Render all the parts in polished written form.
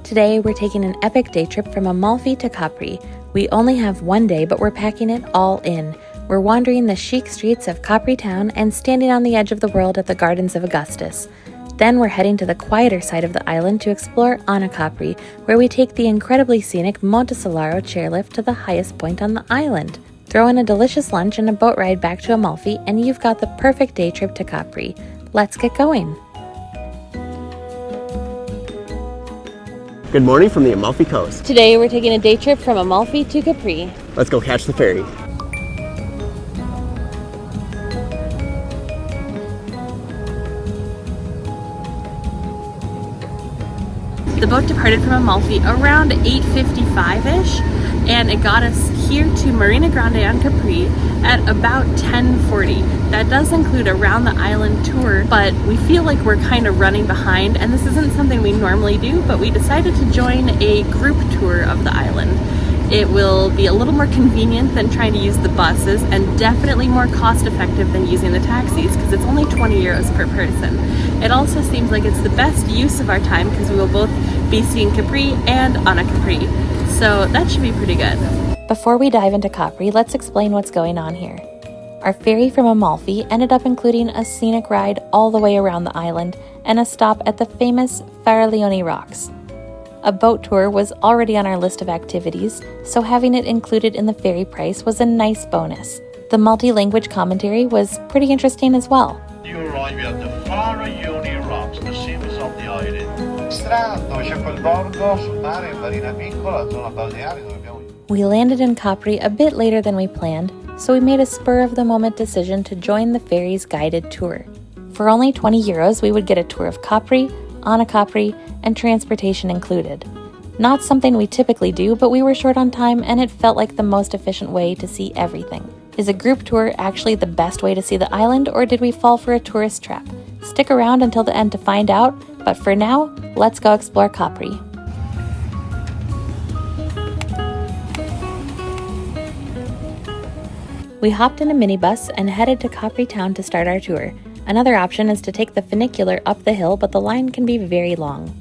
Today, we're taking an epic day trip from Amalfi to Capri. We only have one day, but we're packing it all in. We're wandering the chic streets of Capri Town and standing on the edge of the world at the Gardens of Augustus. Then we're heading to the quieter side of the island to explore Anacapri, where we take the incredibly scenic Monte Solaro chairlift to the highest point on the island. Throw in a delicious lunch and a boat ride back to Amalfi, and you've got the perfect day trip to Capri. Let's get going. Good morning from the Amalfi Coast. Today we're taking a day trip from Amalfi to Capri. Let's go catch the ferry. The boat departed from Amalfi around 8:55-ish, and it got us here to Marina Grande on Capri at about 10:40. That does include a round the island tour, but we feel like we're kind of running behind, and this isn't something we normally do, but we decided to join a group tour of the island. It will be a little more convenient than trying to use the buses, and definitely more cost effective than using the taxis, because it's only 20 euros per person. It also seems like it's the best use of our time because we will both be seeing Capri and Anacapri, so that should be pretty good. Before we dive into Capri, let's explain what's going on here. Our ferry from Amalfi ended up including a scenic ride all the way around the island and a stop at the famous Ferry rocks. A boat tour was already on our list of activities, so having it included in the ferry price was a nice bonus. The multi-language commentary was pretty interesting as well. You arrive at the Ferry rocks, the seams of the island. We landed in Capri a bit later than we planned, so we made a spur-of-the-moment decision to join the ferry's guided tour. For only 20 euros, we would get a tour of Capri, Anacapri, and transportation included. Not something we typically do, but we were short on time and it felt like the most efficient way to see everything. Is a group tour actually the best way to see the island, or did we fall for a tourist trap? Stick around until the end to find out, but for now, let's go explore Capri. We hopped in a minibus and headed to Capri Town to start our tour. Another option is to take the funicular up the hill, but the line can be very long.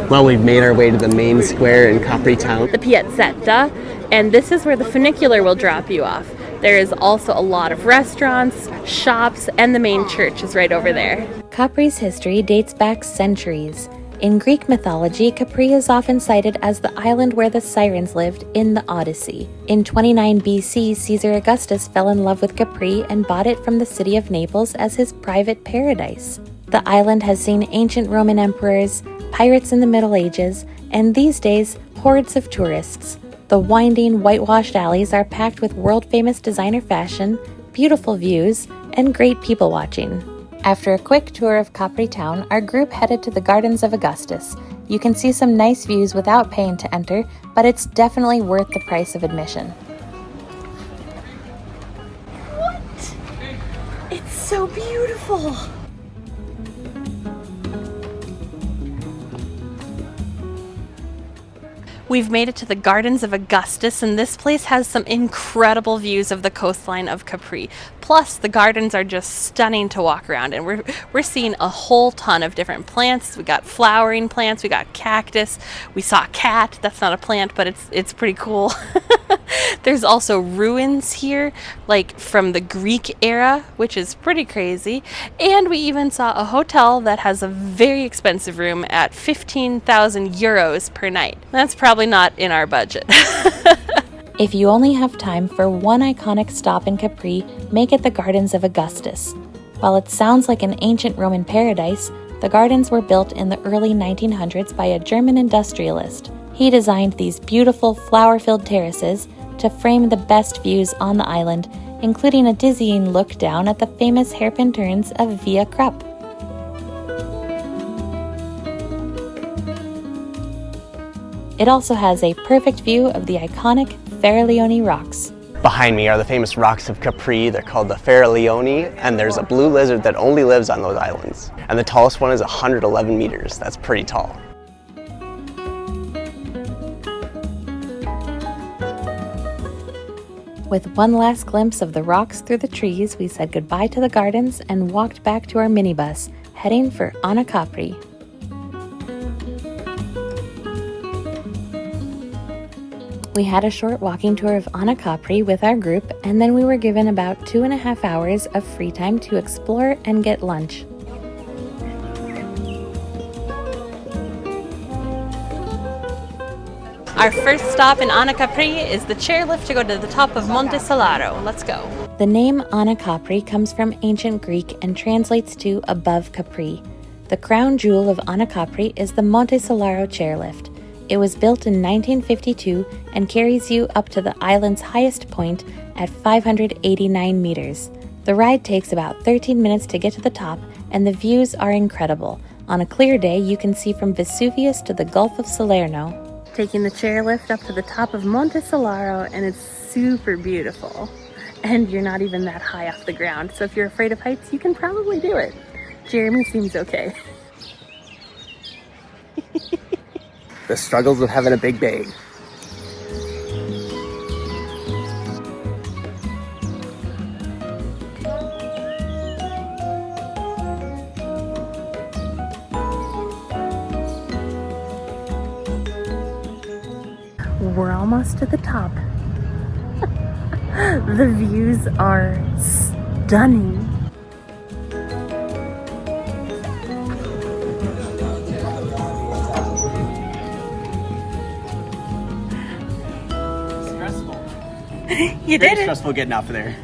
Well, we've made our way to the main square in Capri Town. The piazzetta, and this is where the funicular will drop you off. There is also a lot of restaurants, shops, and the main church is right over there. Capri's history dates back centuries. In Greek mythology, Capri is often cited as the island where the sirens lived in the Odyssey. In 29 BC, Caesar Augustus fell in love with Capri and bought it from the city of Naples as his private paradise. The island has seen ancient Roman emperors, pirates in the Middle Ages, and these days, hordes of tourists. The winding, whitewashed alleys are packed with world-famous designer fashion, beautiful views, and great people watching. After a quick tour of Capri Town, our group headed to the Gardens of Augustus. You can see some nice views without paying to enter, but it's definitely worth the price of admission. What? It's so beautiful! We've made it to the Gardens of Augustus, and this place has some incredible views of the coastline of Capri. Plus, the gardens are just stunning to walk around, and we're seeing a whole ton of different plants. We got flowering plants, we got cactus, we saw a cat. That's not a plant, but it's pretty cool. There's also ruins here, like from the Greek era, which is pretty crazy. And we even saw a hotel that has a very expensive room at 15,000 euros per night. That's probably not in our budget. If you only have time for one iconic stop in Capri, make it the Gardens of Augustus. While it sounds like an ancient Roman paradise, the gardens were built in the early 1900s by a German industrialist. He designed these beautiful flower-filled terraces to frame the best views on the island, including a dizzying look down at the famous hairpin turns of Via Krupp. It also has a perfect view of the iconic Ferry rocks. Behind me are the famous rocks of Capri. They're called the Ferry, and there's a blue lizard that only lives on those islands. And the tallest one is 111 meters. That's pretty tall. With one last glimpse of the rocks through the trees, we said goodbye to the gardens and walked back to our minibus, heading for Anacapri. We had a short walking tour of Anacapri with our group, and then we were given about 2.5 hours of free time to explore and get lunch. Our first stop in Anacapri is the chairlift to go to the top of Monte Solaro. Let's go. The name Anacapri comes from ancient Greek and translates to above Capri. The crown jewel of Anacapri is the Monte Solaro chairlift. It was built in 1952 and carries you up to the island's highest point at 589 meters. The ride takes about 13 minutes to get to the top, and the views are incredible. On a clear day, you can see from Vesuvius to the Gulf of Salerno. Taking the chairlift up to the top of Monte Solaro, and it's super beautiful. And you're not even that high off the ground, so if you're afraid of heights, you can probably do it. Jeremy seems okay. The struggles of having a big day. We're almost at the top. The views are stunning. Stressful. You did it. Stressful getting off of there.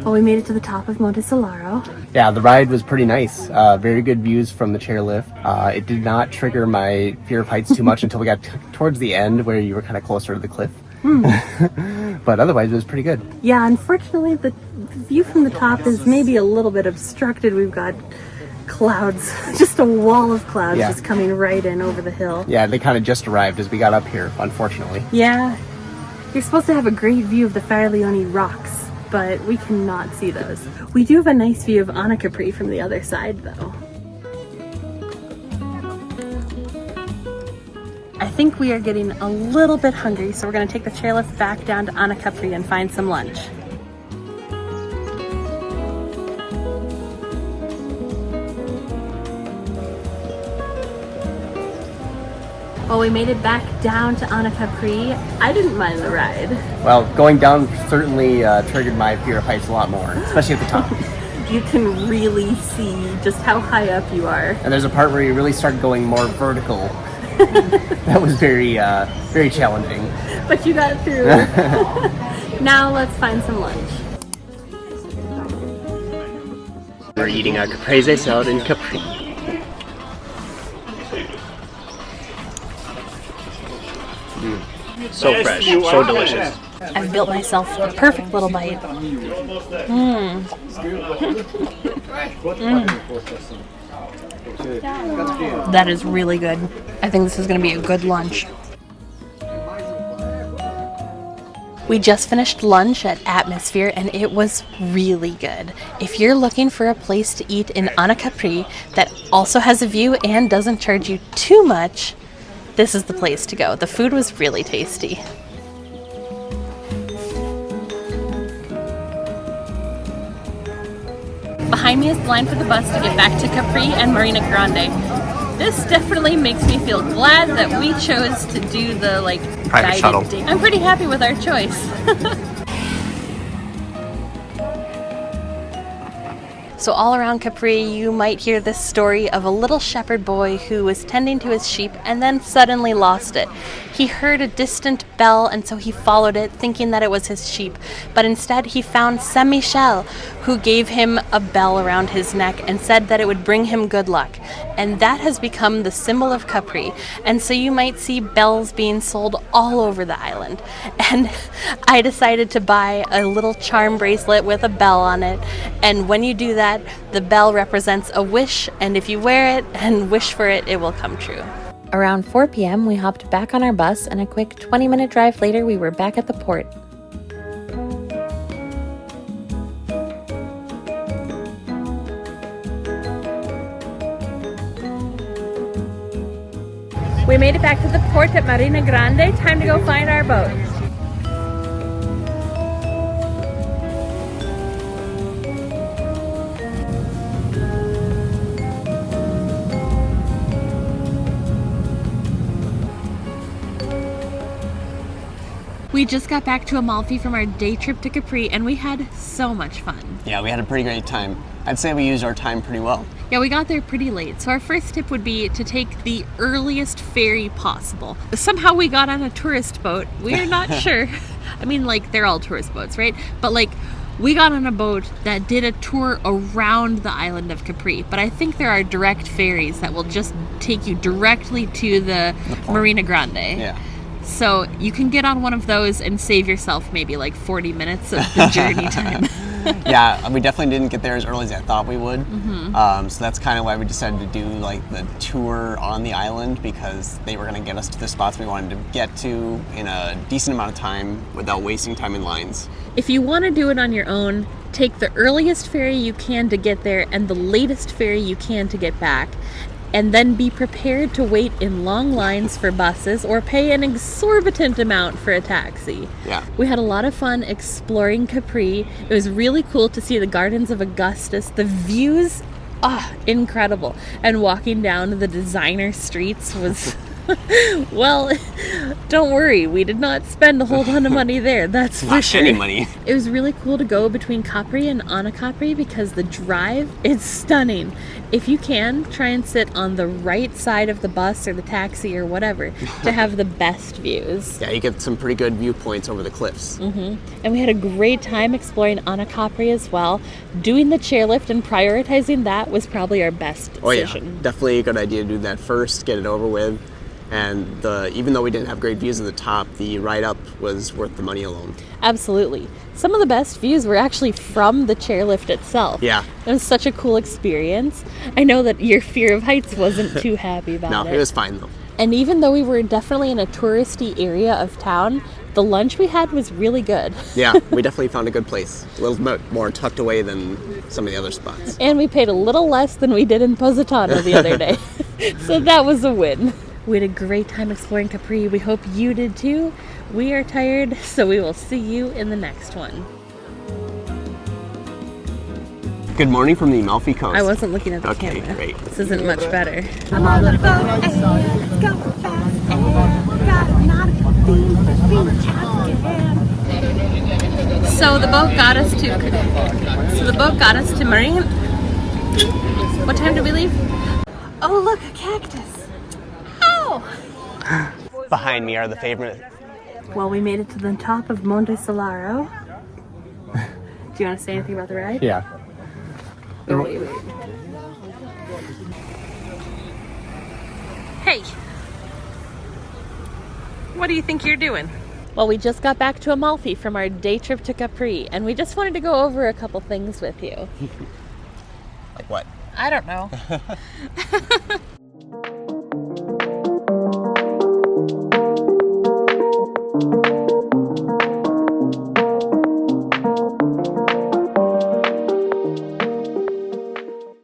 Well, we made it to the top of Monte Solaro. Yeah, the ride was pretty nice. Very good views from the chairlift. It did not trigger my fear of heights too much until we got towards the end where you were kind of closer to the cliff. But otherwise, it was pretty good. Yeah, unfortunately, the view from the top is maybe a little bit obstructed. We've got clouds, just a wall of clouds just coming right in over the hill. Yeah, they kind of just arrived as we got up here, unfortunately. Yeah, you're supposed to have a great view of the Ferry rocks, but we cannot see those. We do have a nice view of Anacapri from the other side, though. I think we are getting a little bit hungry, so we're going to take the chairlift back down to Anacapri and find some lunch. Well, we made it back down to Anacapri. I didn't mind the ride. Well, going down certainly triggered my fear of heights a lot more, especially at the top. You can really see just how high up you are. And there's a part where you really start going more vertical. That was very challenging. But you got through. Now let's find some lunch. We're eating a Caprese salad in Capri. So fresh, so delicious. I've built myself a perfect little bite. That is really good. I think this is going to be a good lunch. We just finished lunch at Atmosphere and it was really good. If you're looking for a place to eat in Anacapri that also has a view and doesn't charge you too much, this is the place to go. The food was really tasty. Behind me is the line for the bus to get back to Capri and Marina Grande. This definitely makes me feel glad that we chose to do the private shuttle. Date. I'm pretty happy with our choice. So all around Capri, you might hear this story of a little shepherd boy who was tending to his sheep and then suddenly lost it. He heard a distant bell and so he followed it thinking that it was his sheep, but instead he found Saint Michel, who gave him a bell around his neck and said that it would bring him good luck. And that has become the symbol of Capri. And so you might see bells being sold all over the island. And I decided to buy a little charm bracelet with a bell on it. And when you do that, the bell represents a wish, and if you wear it and wish for it, it will come true. Around 4 p.m., we hopped back on our bus, and a quick 20-minute drive later, we were back at the port. We made it back to the port at Marina Grande. Time to go find our boat. We just got back to Amalfi from our day trip to Capri, and we had so much fun. Yeah, we had a pretty great time. I'd say we used our time pretty well. Yeah, we got there pretty late. So our first tip would be to take the earliest ferry possible. Somehow we got on a tourist boat. We're not sure. I mean, like, they're all tourist boats, right? But like, we got on a boat that did a tour around the island of Capri. But I think there are direct ferries that will just take you directly to the Marina Grande. Yeah. So you can get on one of those and save yourself maybe like 40 minutes of the journey time. Yeah, we definitely didn't get there as early as I thought we would. So that's kind of why we decided to do like the tour on the island, because they were going to get us to the spots we wanted to get to in a decent amount of time without wasting time in lines. If you want to do it on your own, take the earliest ferry you can to get there and the latest ferry you can to get back. And then be prepared to wait in long lines for buses or pay an exorbitant amount for a taxi. Yeah. We had a lot of fun exploring Capri. It was really cool to see the Gardens of Augustus. The views, incredible. And walking down the designer streets was... Well, don't worry, we did not spend a whole ton of money there, that's for sure. Not any money. It was really cool to go between Capri and Anacapri because the drive is stunning. If you can, try and sit on the right side of the bus or the taxi or whatever to have the best views. Yeah, you get some pretty good viewpoints over the cliffs. And we had a great time exploring Anacapri as well. Doing the chairlift and prioritizing that was probably our best decision. Oh yeah, definitely a good idea to do that first, get it over with. And even though we didn't have great views at the top, the ride up was worth the money alone. Absolutely. Some of the best views were actually from the chairlift itself. Yeah. It was such a cool experience. I know that your fear of heights wasn't too happy about it. No, it was fine though. And even though we were definitely in a touristy area of town, the lunch we had was really good. Yeah, we definitely found a good place. A little bit more tucked away than some of the other spots. And we paid a little less than we did in Positano the other day. So that was a win. We had a great time exploring Capri. We hope you did too. We are tired, so we will see you in the next one. Good morning from the Amalfi Coast. I wasn't looking at the Okay, camera. great. This isn't much better. I'm on the boat and let's go fast and got a nautical theme for beach again. So the boat got us to Marina. What time did we leave? Oh, look, a cactus. Behind me are the favorite. Well, we made it to the top of Monte Solaro. Do you want to say anything about the ride? Yeah. Oh, wait. Hey! What do you think you're doing? Well, we just got back to Amalfi from our day trip to Capri, and we just wanted to go over a couple things with you. Like what? I don't know.